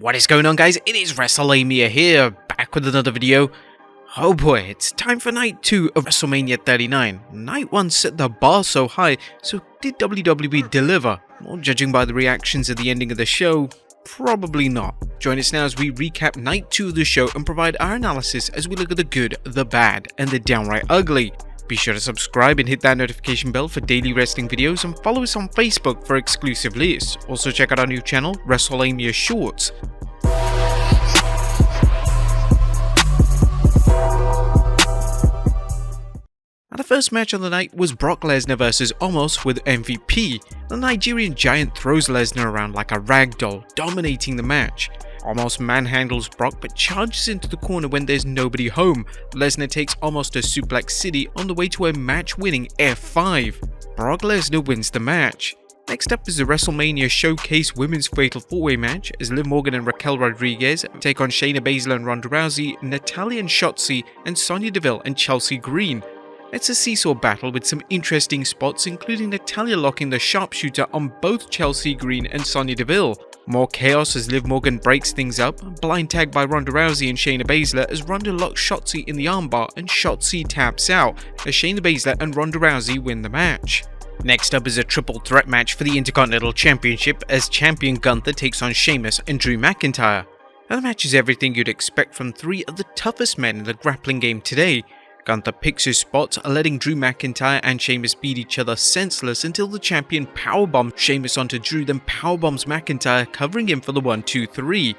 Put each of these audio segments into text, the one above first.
What is going on, guys? It is Wrestlelamia here, back with another video. Oh boy, it's time for night 2 of WrestleMania 39. Night 1 set the bar so high, so did WWE deliver? Well, judging by the reactions at the ending of the show, probably not. Join us now as we recap night 2 of the show and provide our analysis as we look at the good, the bad, and the downright ugly. Be sure to subscribe and hit that notification bell for daily wrestling videos, and follow us on Facebook for exclusive lists. Also check out our new channel, Wrestlelamia Shorts. The first match of the night was Brock Lesnar vs Omos with MVP. The Nigerian giant throws Lesnar around like a rag doll, dominating the match. Omos manhandles Brock but charges into the corner when there's nobody home. Lesnar takes Omos to Suplex City on the way to a match-winning F5. Brock Lesnar wins the match. Next up is the WrestleMania Showcase Women's Fatal 4-Way match as Liv Morgan and Raquel Rodriguez take on Shayna Baszler and Ronda Rousey, Natalya and Shotzi, and Sonya Deville and Chelsea Green. It's a seesaw battle with some interesting spots, including Natalya locking the sharpshooter on both Chelsea Green and Sonya Deville. More chaos as Liv Morgan breaks things up, blind tag by Ronda Rousey and Shayna Baszler as Ronda locks Shotzi in the armbar and Shotzi taps out as Shayna Baszler and Ronda Rousey win the match. Next up is a triple threat match for the Intercontinental Championship as champion Gunther takes on Sheamus and Drew McIntyre. Now, the match is everything you'd expect from three of the toughest men in the grappling game today. Gunther picks his spots, letting Drew McIntyre and Sheamus beat each other senseless until the champion powerbombs Sheamus onto Drew, then powerbombs McIntyre, covering him for the 1-2-3.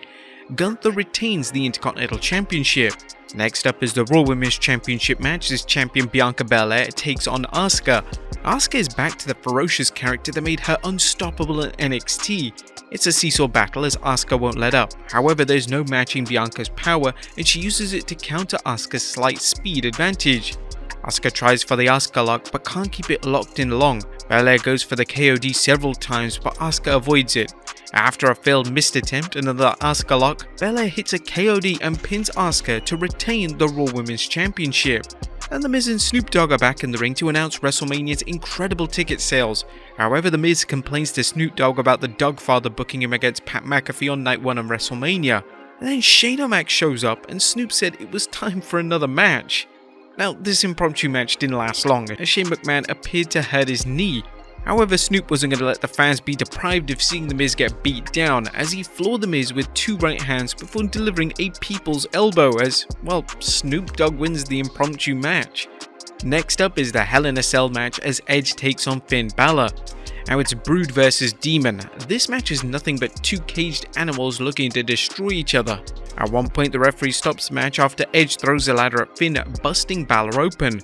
Gunther retains the Intercontinental Championship. Next up is the Raw Women's Championship match as champion Bianca Belair takes on Asuka. Asuka is back to the ferocious character that made her unstoppable in NXT. It's a seesaw battle as Asuka won't let up. However, there's no matching Bianca's power and she uses it to counter Asuka's slight speed advantage. Asuka tries for the Asuka lock but can't keep it locked in long. Belair goes for the KOD several times but Asuka avoids it. After a failed missed attempt and another Asuka lock, Belair hits a KOD and pins Asuka to retain the Raw Women's Championship. And The Miz and Snoop Dogg are back in the ring to announce WrestleMania's incredible ticket sales. However, The Miz complains to Snoop Dogg about the Dogfather booking him against Pat McAfee on night 1 of WrestleMania. And then Shane O'Mac shows up and Snoop said it was time for another match. Now, this impromptu match didn't last long as Shane McMahon appeared to hurt his knee. However, Snoop wasn't going to let the fans be deprived of seeing The Miz get beat down as he floored The Miz with 2 right hands before delivering a people's elbow as, well, Snoop Dogg wins the impromptu match. Next up is the Hell in a Cell match as Edge takes on Finn Balor. Now it's Brood vs Demon. This match is nothing but 2 caged animals looking to destroy each other. At one point the referee stops the match after Edge throws a ladder at Finn, busting Balor open.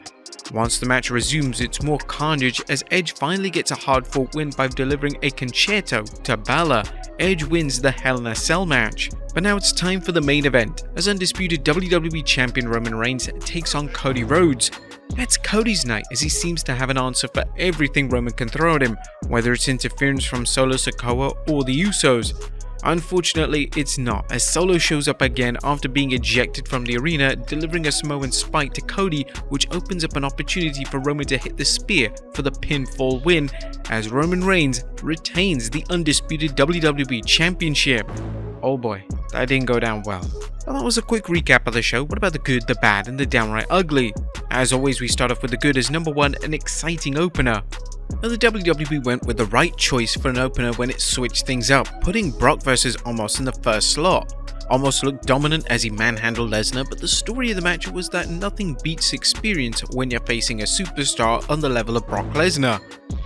Once the match resumes, it's more carnage as Edge finally gets a hard-fought win by delivering a concerto to Balor. Edge wins the Hell in a Cell match. But now it's time for the main event, as undisputed WWE Champion Roman Reigns takes on Cody Rhodes. It's Cody's night as he seems to have an answer for everything Roman can throw at him, whether it's interference from Solo Sikoa or the Usos. Unfortunately, it's not, as Solo shows up again after being ejected from the arena, delivering a Samoan spike to Cody, which opens up an opportunity for Roman to hit the spear for the pinfall win, as Roman Reigns retains the undisputed WWE Championship. Oh boy, that didn't go down well. Well, that was a quick recap of the show. What about the good, the bad, and the downright ugly? As always, we start off with the good as number 1, an exciting opener. Now, the WWE went with the right choice for an opener when it switched things up, putting Brock vs Omos in the first slot. Omos looked dominant as he manhandled Lesnar, but the story of the match was that nothing beats experience when you're facing a superstar on the level of Brock Lesnar.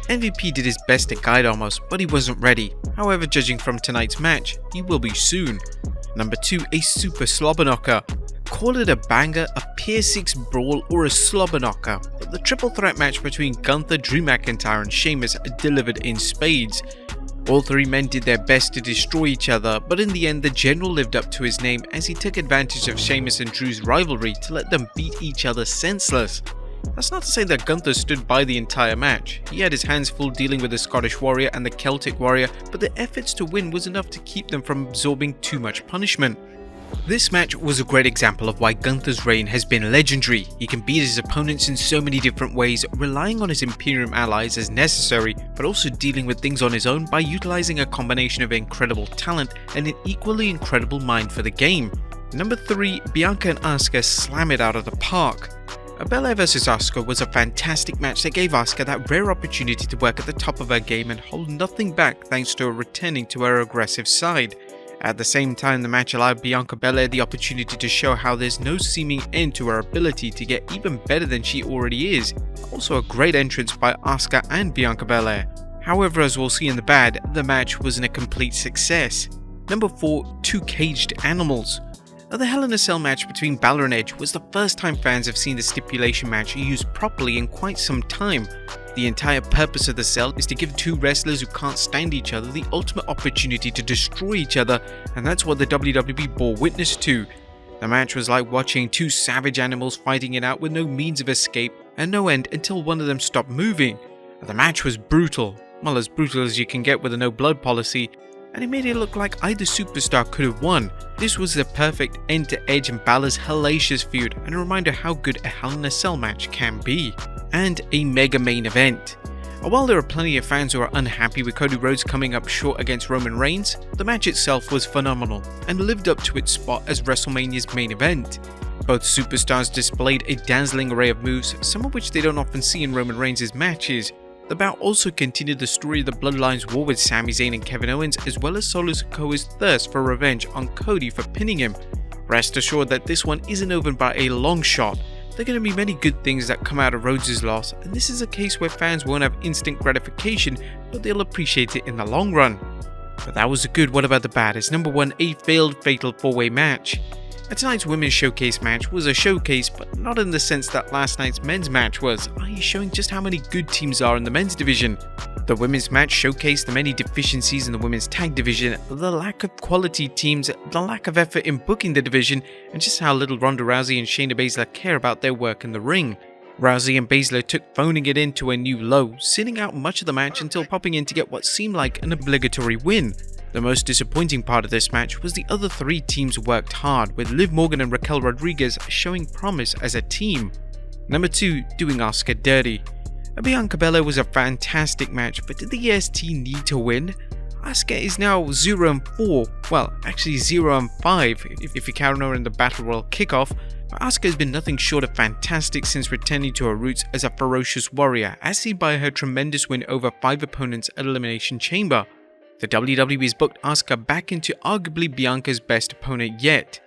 MVP did his best to guide Omos, but he wasn't ready. However, judging from tonight's match, he will be soon. Number 2, a super slobber knocker. Call it a banger, a Pier 6 brawl, or a slobber knocker, but the triple threat match between Gunther, Drew McIntyre and Sheamus delivered in spades. All 3 men did their best to destroy each other, but in the end the General lived up to his name as he took advantage of Sheamus and Drew's rivalry to let them beat each other senseless. That's not to say that Gunther stood by the entire match. He had his hands full dealing with the Scottish Warrior and the Celtic Warrior, but the efforts to win was enough to keep them from absorbing too much punishment. This match was a great example of why Gunther's reign has been legendary. He can beat his opponents in so many different ways, relying on his Imperium allies as necessary, but also dealing with things on his own by utilizing a combination of incredible talent and an equally incredible mind for the game. Number 3, Bianca and Asuka slam it out of the park. Belair vs Asuka was a fantastic match that gave Asuka that rare opportunity to work at the top of her game and hold nothing back thanks to her returning to her aggressive side. At the same time, the match allowed Bianca Belair the opportunity to show how there's no seeming end to her ability to get even better than she already is. Also a great entrance by Asuka and Bianca Belair. However, as we'll see in the bad, the match wasn't a complete success. Number 4, two caged animals. Now, the Hell in a Cell match between Balor and Edge was the first time fans have seen the stipulation match used properly in quite some time. The entire purpose of the cell is to give two wrestlers who can't stand each other the ultimate opportunity to destroy each other, and that's what the WWE bore witness to. The match was like watching two savage animals fighting it out with no means of escape and no end until one of them stopped moving. The match was brutal, well, as brutal as you can get with a no blood policy, and it made it look like either superstar could have won. This was the perfect end to Edge and Balor's hellacious feud, and a reminder how good a Hell in a Cell match can be. And a mega main event. While there are plenty of fans who are unhappy with Cody Rhodes coming up short against Roman Reigns, the match itself was phenomenal and lived up to its spot as WrestleMania's main event. Both superstars displayed a dazzling array of moves, some of which they don't often see in Roman Reigns' matches. The bout also continued the story of the Bloodline's war with Sami Zayn and Kevin Owens, as well as Solo Sikoa's thirst for revenge on Cody for pinning him. Rest assured that this one isn't over by a long shot. There are going to be many good things that come out of Rhodes' loss, and this is a case where fans won't have instant gratification, but they'll appreciate it in the long run. But that was the good, what about the bad? As number 1, a failed fatal 4-way match. Tonight's women's showcase match was a showcase, but not in the sense that last night's men's match was, i.e. showing just how many good teams are in the men's division. The women's match showcased the many deficiencies in the women's tag division, the lack of quality teams, the lack of effort in booking the division, and just how little Ronda Rousey and Shayna Baszler care about their work in the ring. Rousey and Baszler took phoning it in to a new low, sitting out much of the match until popping in to get what seemed like an obligatory win. The most disappointing part of this match was the other three teams worked hard, with Liv Morgan and Raquel Rodriguez showing promise as a team. Number 2, doing Asuka dirty. Bianca Belair was a fantastic match, but did the EST need to win? Asuka is now 0-4, well, actually 0-5 if you count her in the Battle Royal kickoff. But Asuka has been nothing short of fantastic since returning to her roots as a ferocious warrior, as seen by her tremendous win over 5 opponents at Elimination Chamber. The WWE has booked Asuka back into arguably Bianca's best opponent yet.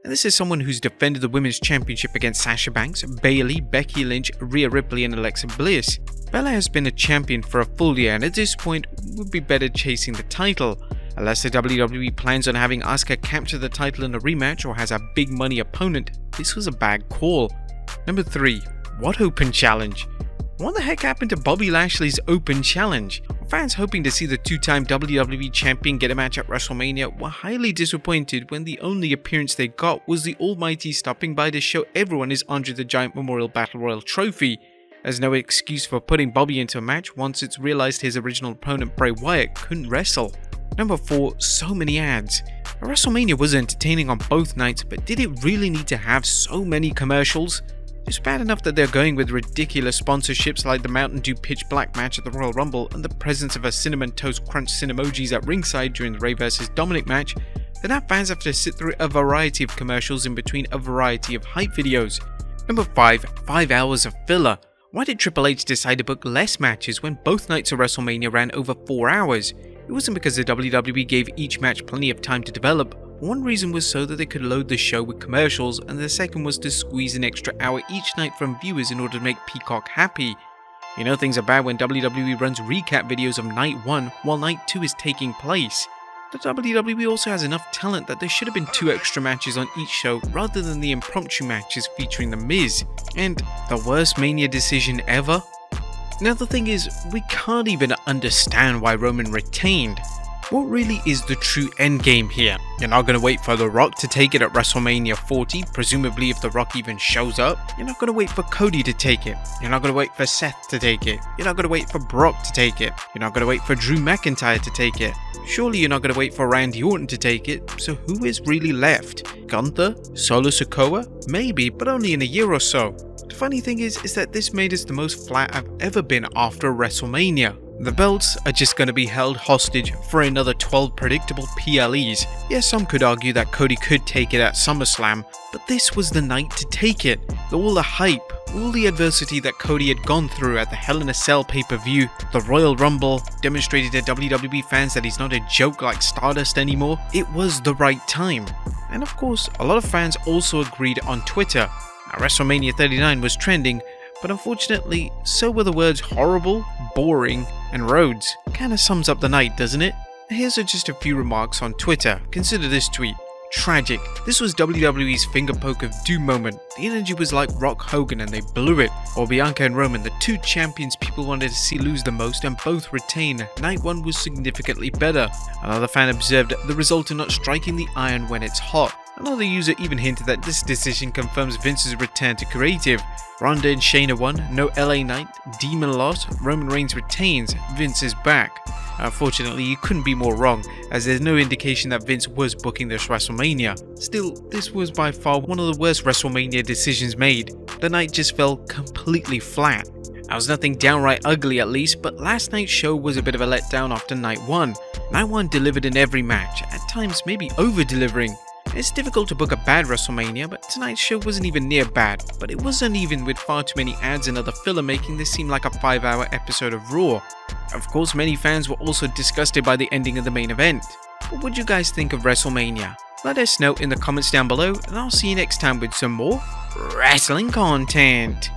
And this is someone who's defended the Women's Championship against Sasha Banks, Bayley, Becky Lynch, Rhea Ripley and Alexa Bliss. Bella has been a champion for a full year and at this point would be better chasing the title. Unless the WWE plans on having Asuka capture the title in a rematch or has a big money opponent, this was a bad call. Number 3. What open challenge? What the heck happened to Bobby Lashley's open challenge? Fans hoping to see the two-time WWE champion get a match at WrestleMania were highly disappointed when the only appearance they got was the Almighty stopping by to show everyone his Andre the Giant Memorial Battle Royal trophy. There's no excuse for putting Bobby into a match once it's realized his original opponent Bray Wyatt couldn't wrestle. Number 4, so many ads. WrestleMania was entertaining on both nights, but did it really need to have so many commercials? It's bad enough that they're going with ridiculous sponsorships like the Mountain Dew Pitch Black match at the Royal Rumble and the presence of a Cinnamon Toast Crunch Cinnamojis at ringside during the Rey vs Dominic match, then our fans have to sit through a variety of commercials in between a variety of hype videos. Number 5, 5 hours of filler. Why did Triple H decide to book less matches when both nights of WrestleMania ran over 4 hours? It wasn't because the WWE gave each match plenty of time to develop. One reason was so that they could load the show with commercials, and the second was to squeeze an extra hour each night from viewers in order to make Peacock happy. You know things are bad when WWE runs recap videos of Night 1 while Night 2 is taking place. The WWE also has enough talent that there should have been 2 extra matches on each show rather than the impromptu matches featuring The Miz. And the worst Mania decision ever? Now the thing is, we can't even understand why Roman retained. What really is the true endgame here? You're not going to wait for The Rock to take it at WrestleMania 40, presumably if The Rock even shows up. You're not going to wait for Cody to take it. You're not going to wait for Seth to take it. You're not going to wait for Brock to take it. You're not going to wait for Drew McIntyre to take it. Surely you're not going to wait for Randy Orton to take it, so who is really left? Gunther? Solo Sikoa? Maybe, but only in a year or so. The funny thing is that this made us the most flat I've ever been after WrestleMania. The belts are just going to be held hostage for another 12 predictable PLEs. Yes, some could argue that Cody could take it at SummerSlam, but this was the night to take it. All the hype, all the adversity that Cody had gone through at the Hell in a Cell pay-per-view, the Royal Rumble, demonstrated to WWE fans that he's not a joke like Stardust anymore. It was the right time. And of course, a lot of fans also agreed on Twitter. WrestleMania 39 was trending, but unfortunately, so were the words horrible, boring, and Rhodes. Kinda sums up the night, doesn't it? Here's just a few remarks on Twitter. Consider this tweet. Tragic. This was WWE's finger poke of doom moment. The energy was like Rock Hogan and they blew it. Or Bianca and Roman, the two champions people wanted to see lose the most and both retain. Night one was significantly better. Another fan observed the result in not striking the iron when it's hot. Another user even hinted that this decision confirms Vince's return to creative. Ronda and Shayna won, no LA Knight, Demon lost, Roman Reigns retains, Vince is back. Unfortunately, you couldn't be more wrong, as there's no indication that Vince was booking this WrestleMania. Still, this was by far one of the worst WrestleMania decisions made. The night just fell completely flat. I was nothing downright ugly at least, but last night's show was a bit of a letdown after night one. Night one delivered in every match, at times maybe over-delivering. It's difficult to book a bad WrestleMania, but tonight's show wasn't even near bad, but it was uneven with far too many ads and other filler making this seem like a 5-hour episode of Raw. Of course, many fans were also disgusted by the ending of the main event. What would you guys think of WrestleMania? Let us know in the comments down below, and I'll see you next time with some more wrestling content.